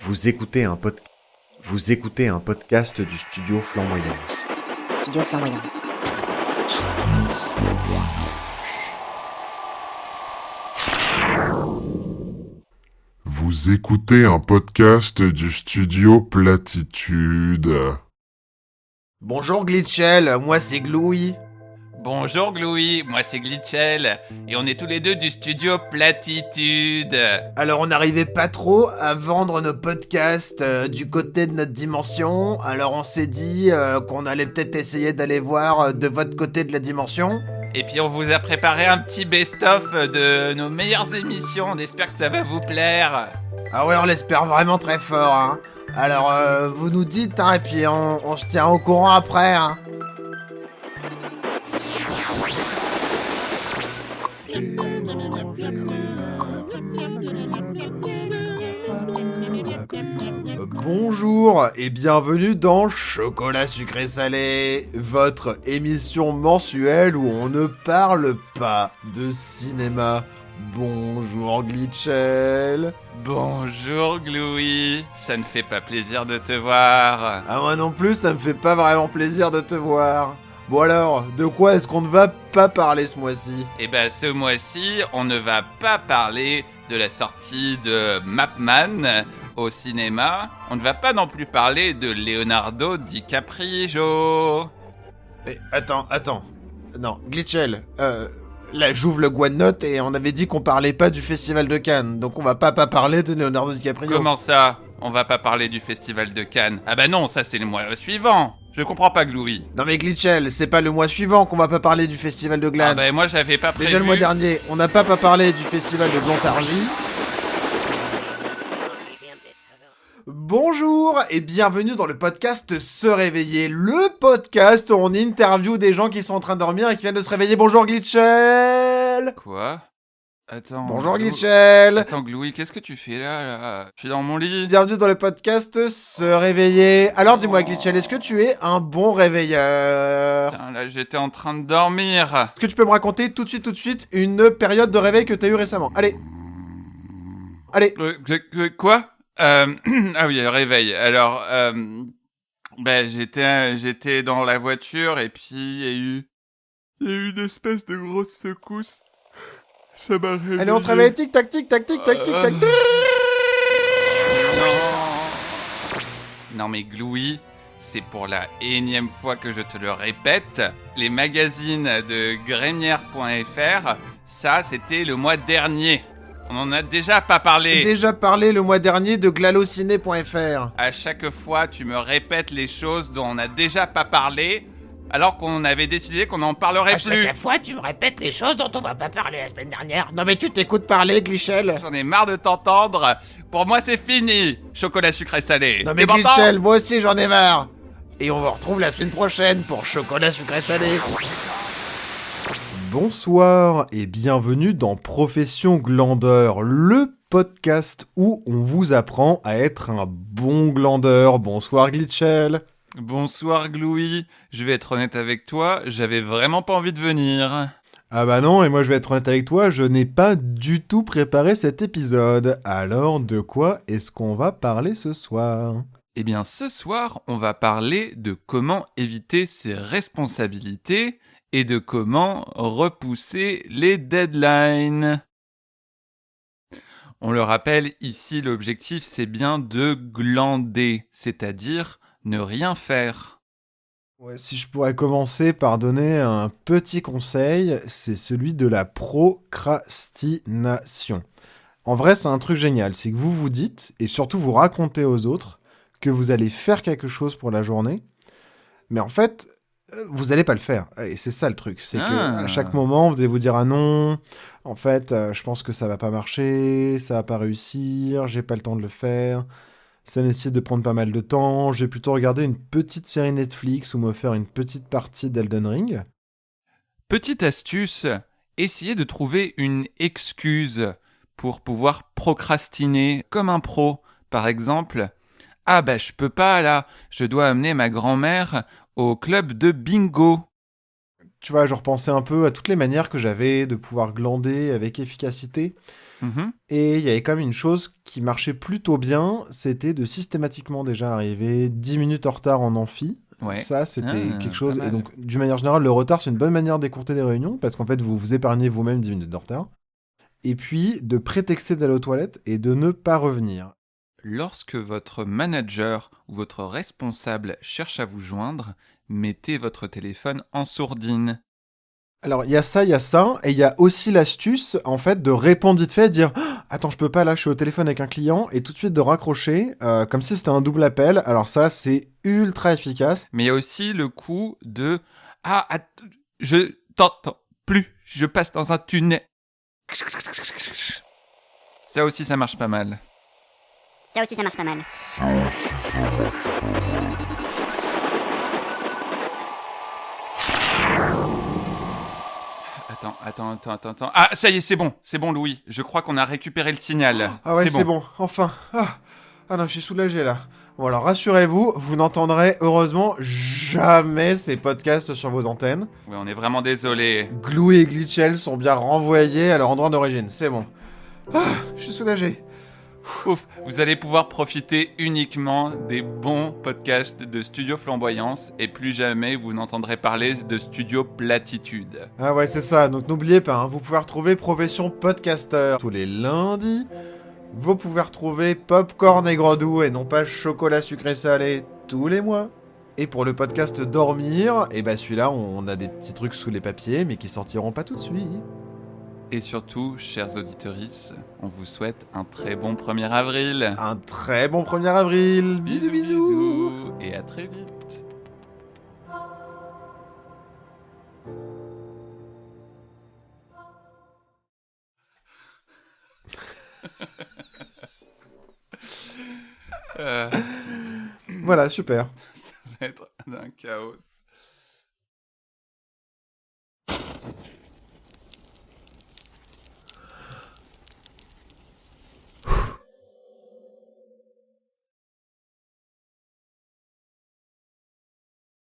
Vous écoutez un podcast du studio Flamboyance. Studio Flamboyance. Vous écoutez un podcast du studio Platitude. Bonjour Glitchel, moi c'est Glouy. Bonjour Glouy, moi c'est Glitchel, et on est tous les deux du studio Platitude. Alors on n'arrivait pas trop à vendre nos podcasts du côté de notre dimension, alors on s'est dit qu'on allait peut-être essayer d'aller voir de votre côté de la dimension. Et puis on vous a préparé un petit best-of de nos meilleures émissions, on espère que ça va vous plaire. Ah ouais, on l'espère vraiment très fort, hein. Alors vous nous dites, hein, et puis on se tient au courant après, hein. Bonjour et bienvenue dans Chocolat Sucré Salé, votre émission mensuelle où on ne parle pas de cinéma. Bonjour Glitchel. Bonjour Glouy, ça ne fait pas plaisir de te voir. Ah moi non plus, ça me fait pas vraiment plaisir de te voir. Bon alors, de quoi est-ce qu'on ne va pas parler ce mois-ci ? Et ben ce mois-ci, on ne va pas parler de la sortie de Mapman au cinéma. On ne va pas non plus parler de Leonardo DiCaprio. Mais attends. Non, Glitchel, là j'ouvre le GoodNote et on avait dit qu'on parlait pas du Festival de Cannes, donc on va pas parler de Leonardo DiCaprio. Comment ça ? On va pas parler du Festival de Cannes ? Ah bah non, ça c'est le mois suivant. Je comprends pas, Glouy. Non mais Glitchel, c'est pas le mois suivant qu'on va pas parler du Festival de Glane. Ah bah moi j'avais pas prévu. Déjà le mois dernier, on n'a pas parlé du Festival de Glontargie. Bonjour et bienvenue dans le podcast Se Réveiller, le podcast où on interview des gens qui sont en train de dormir et qui viennent de se réveiller. Bonjour Glitchel. Quoi ? Attends. Bonjour Glitchel. Attends Glouy, qu'est-ce que tu fais là ? Je suis dans mon lit. Bienvenue dans le podcast Se Réveiller. Alors dis-moi Glitchel, est-ce que tu es un bon réveilleur ? Putain, là j'étais en train de dormir. Est-ce que tu peux me raconter tout de suite une période de réveil que t'as eu récemment ? Allez. Quoi ? Ah oui, réveil. Alors, j'étais dans la voiture et puis il y a eu une espèce de grosse secousse. Ça m'a réveillé. Allez, on se réveille, tic tac. Non mais Glouy, c'est pour la énième fois que je te le répète, les magazines de Grémière.fr, ça c'était le mois dernier. On en a déjà pas parlé. Déjà parlé le mois dernier de glalociné.fr. À chaque fois, tu me répètes les choses dont on a déjà pas parlé, alors qu'on avait décidé qu'on n'en parlerait plus. À chaque fois, tu me répètes les choses dont on va pas parler la semaine dernière. Non mais tu t'écoutes parler, Glitchel. J'en ai marre de t'entendre. Pour moi, c'est fini. Chocolat sucré salé. Non mais Glitchel, moi aussi j'en ai marre. Et on vous retrouve la semaine prochaine pour Chocolat Sucré Salé. Bonsoir et bienvenue dans Profession Glandeur, le podcast où on vous apprend à être un bon glandeur. Bonsoir Glitchel. Bonsoir Glouy. Je vais être honnête avec toi, j'avais vraiment pas envie de venir. Ah bah non, et moi je vais être honnête avec toi, je n'ai pas du tout préparé cet épisode. Alors de quoi est-ce qu'on va parler ce soir ? Eh bien ce soir, on va parler de comment éviter ses responsabilités et de comment repousser les deadlines. On le rappelle, ici l'objectif c'est bien de glander, c'est-à-dire ne rien faire. Ouais, si je pourrais commencer par donner un petit conseil, c'est celui de la procrastination. En vrai, c'est un truc génial, c'est que vous vous dites, et surtout vous racontez aux autres, que vous allez faire quelque chose pour la journée, mais en fait, vous n'allez pas le faire. Et c'est ça le truc, c'est qu'à chaque moment, vous allez vous dire « Ah non, en fait, je pense que ça va pas marcher, ça va pas réussir, j'ai pas le temps de le faire. » Ça nécessite de prendre pas mal de temps. Je vais plutôt regarder une petite série Netflix ou me faire une petite partie d'Elden Ring. Petite astuce, essayez de trouver une excuse pour pouvoir procrastiner comme un pro. Par exemple, « Ah bah je peux pas là, je dois amener ma grand-mère au club de bingo. » tu vois, je repensais un peu à toutes les manières que j'avais de pouvoir glander avec efficacité. Mhm. Et il y avait quand même une chose qui marchait plutôt bien, c'était de systématiquement déjà arriver 10 minutes en retard en amphi. Ouais. Ça, c'était quelque Pas chose. Et mal. donc, d'une manière générale, le retard, c'est une bonne manière d'écourter les réunions, parce qu'en fait, vous vous épargnez vous-même 10 minutes de retard. Et puis, de prétexter d'aller aux toilettes et de ne pas revenir. Lorsque votre manager ou votre responsable cherche à vous joindre, mettez votre téléphone en sourdine. Alors, il y a ça, et il y a aussi l'astuce, en fait, de répondre vite fait, de dire «Ah, attends, je peux pas, là, je suis au téléphone avec un client», et tout de suite de raccrocher, comme si c'était un double appel. Alors ça, c'est ultra efficace. Mais il y a aussi le coup de je t'entends plus, je passe dans un tunnel. Ça aussi, ça marche pas mal. Ça aussi, ça marche pas mal. Attends. Ah, ça y est, c'est bon, Louis. Je crois qu'on a récupéré le signal. Ah ouais, c'est bon, enfin. Ah non, je suis soulagé là. Bon alors rassurez-vous, vous n'entendrez heureusement jamais ces podcasts sur vos antennes. Ouais, on est vraiment désolé. Glou et Glitchell sont bien renvoyés à leur endroit d'origine, c'est bon. Ah, je suis soulagé. Ouf, vous allez pouvoir profiter uniquement des bons podcasts de Studio Flamboyance et plus jamais vous n'entendrez parler de Studio Platitude. Ah ouais, c'est ça, donc n'oubliez pas, vous pouvez retrouver Profession Podcaster tous les lundis. Vous pouvez retrouver Popcorn et Gredou et non pas Chocolat Sucré Salé tous les mois. Et pour le podcast Dormir, et bah celui-là, on a des petits trucs sous les papiers, mais qui sortiront pas tout de suite. Et surtout, chers auditeuristes, on vous souhaite un très bon 1er avril. Un très bon 1er avril. Bisous. Et à très vite. Voilà, super. Ça va être un chaos.